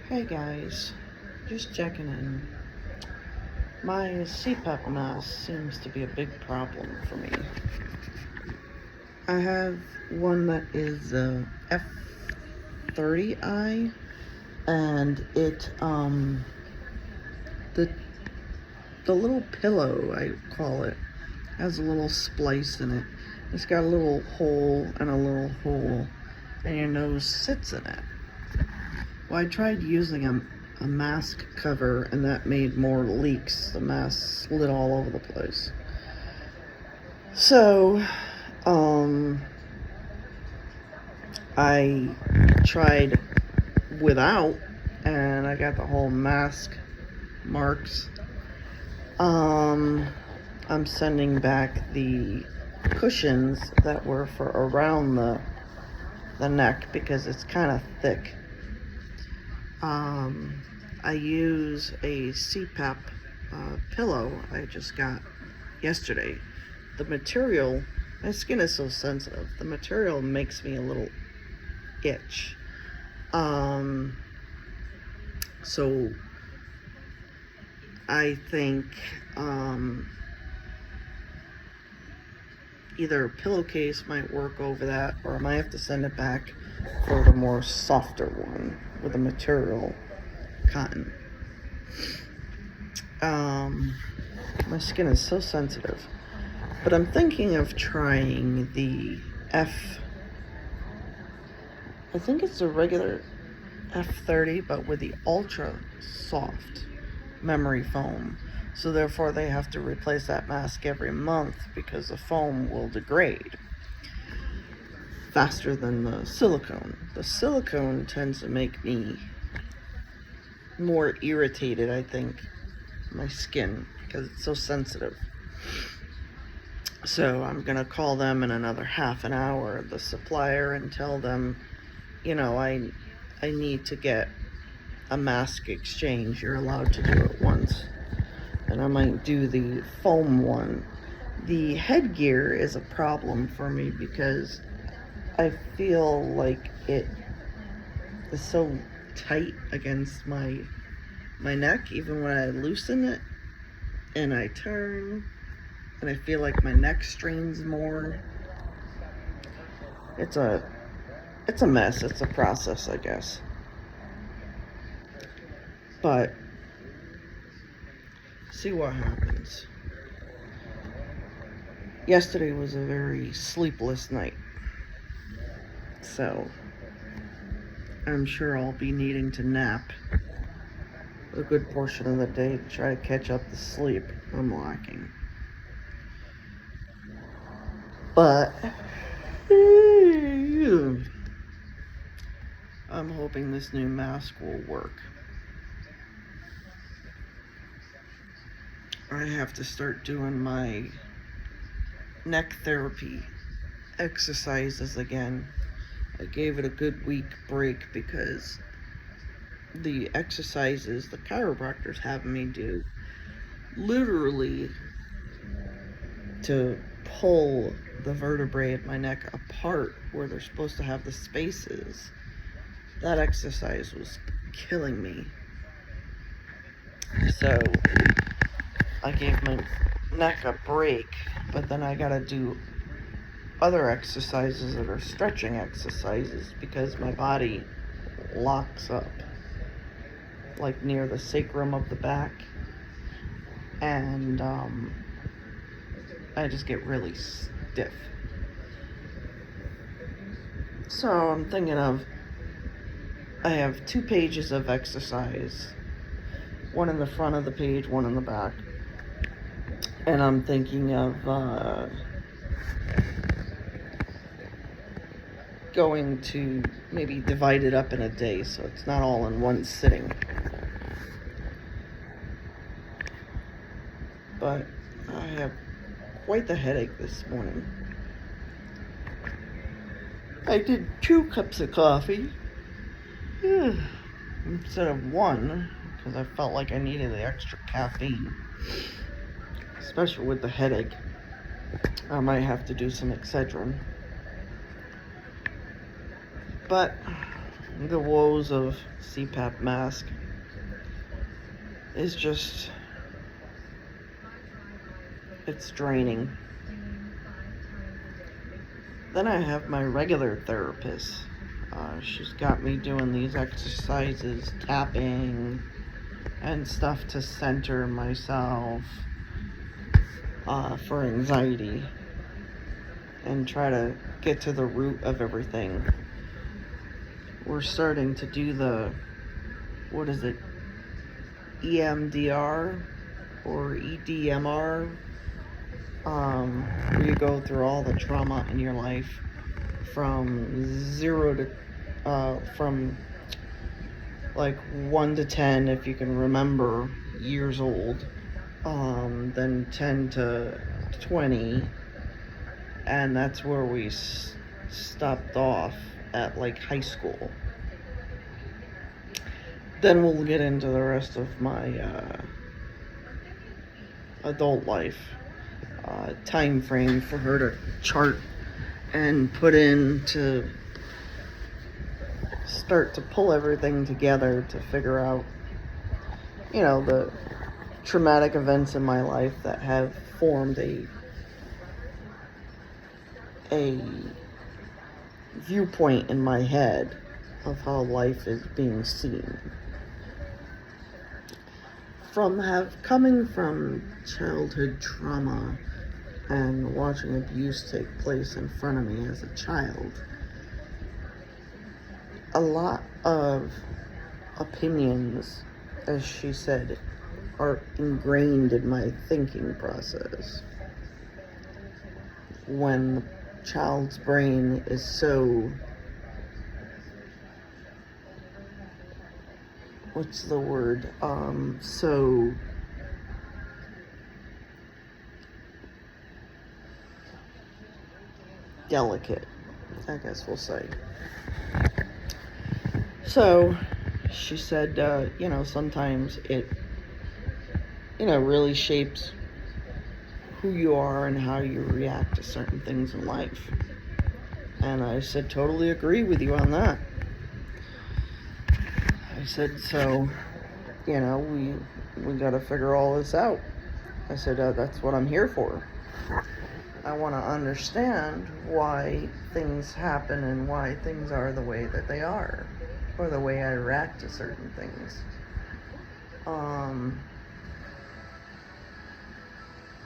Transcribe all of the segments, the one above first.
Hey guys, just checking in. My CPAP mask seems to be a big problem for me. I have one that is F30i, and the the little pillow, I call it, has a little splice in it. It's got a little hole and a little hole, and your nose sits in it. Well, I tried using a mask cover, and that made more leaks. The mask slid all over the place. So, I tried without, and I got the whole mask marks. I'm sending back the cushions that were for around the neck because it's kind of thick. I use a CPAP pillow I just got yesterday. The material, my skin is so sensitive, the material makes me a little itch. So I think either a pillowcase might work over that, or I might have to send it back for the more softer one with the material cotton. My skin is so sensitive, but I'm thinking of trying the I think it's a regular F30, but with the ultra soft memory foam. So therefore they have to replace that mask every month because the foam will degrade faster than the silicone. The silicone tends to make me more irritated, I think, my skin, because it's so sensitive. So I'm gonna call them in another half an hour, the supplier, and tell them, I need to get a mask exchange. You're allowed to do it once. And I might do the foam one. The headgear is a problem for me because I feel like it is so tight against my neck, even when I loosen it and I turn, and I feel like my neck strains more. It's a mess. It's a process, I guess. But see what happens. Yesterday was a very sleepless night, so I'm sure I'll be needing to nap a good portion of the day to try to catch up the sleep I'm lacking. But I'm hoping this new mask will work. I have to start doing my neck therapy exercises again. I gave it a good week break because the exercises the chiropractors have me do, literally to pull the vertebrae of my neck apart where they're supposed to have the spaces, that exercise was killing me. So I gave my neck a break, but then I gotta do other exercises that are stretching exercises because my body locks up, like near the sacrum of the back, and I just get really stiff. So I'm thinking I have 2 pages of exercise, one in the front of the page, one in the back. And I'm thinking of going to maybe divide it up in a day so it's not all in one sitting. But I have quite the headache this morning. I did 2 cups of coffee instead of 1 because I felt like I needed the extra caffeine, especially with the headache. I might have to do some Excedrin. But the woes of CPAP mask is just, it's draining. Then I have my regular therapist. She's got me doing these exercises, tapping and stuff to center myself for anxiety and try to get to the root of everything. We're starting to do the, what is it, EMDR or EDMR, where you go through all the trauma in your life from 0 to, from like 1 to 10, if you can remember, years old, then 10 to 20, and that's where we stopped off at, like, high school. Then we'll get into the rest of my adult life time frame for her to chart and put in to start to pull everything together to figure out, you know, the traumatic events in my life that have formed a viewpoint in my head of how life is being seen. Coming from childhood trauma and watching abuse take place in front of me as a child, a lot of opinions, as she said, are ingrained in my thinking process. When the child's brain is so, what's the word, so delicate, I guess we'll say. So she said, sometimes it, really shapes who you are and how you react to certain things in life. And I said, totally agree with you on that. I said, so, we got to figure all this out. I said, that's what I'm here for. I want to understand why things happen and why things are the way that they are, or the way I react to certain things.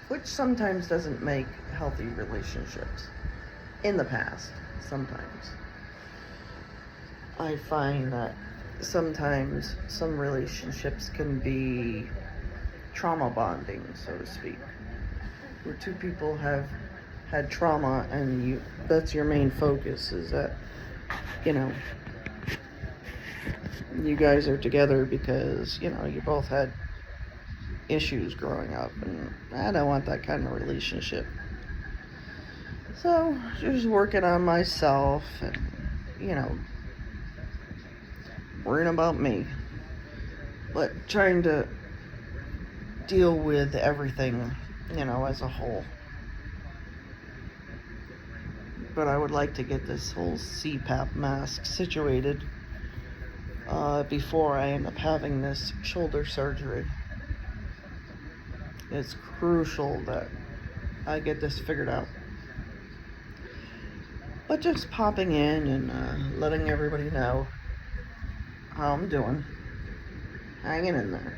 Which sometimes doesn't make healthy relationships. In the past, sometimes. I find that sometimes some relationships can be trauma bonding, so to speak, where two people have had trauma and that's your main focus, is that, you guys are together because, you both had issues growing up, and I don't want that kind of relationship. So, just working on myself and, worrying about me, but trying to deal with everything, as a whole. But I would like to get this whole CPAP mask situated before I end up having this shoulder surgery. It's crucial that I get this figured out. But just popping in and letting everybody know how I'm doing. Hanging in there.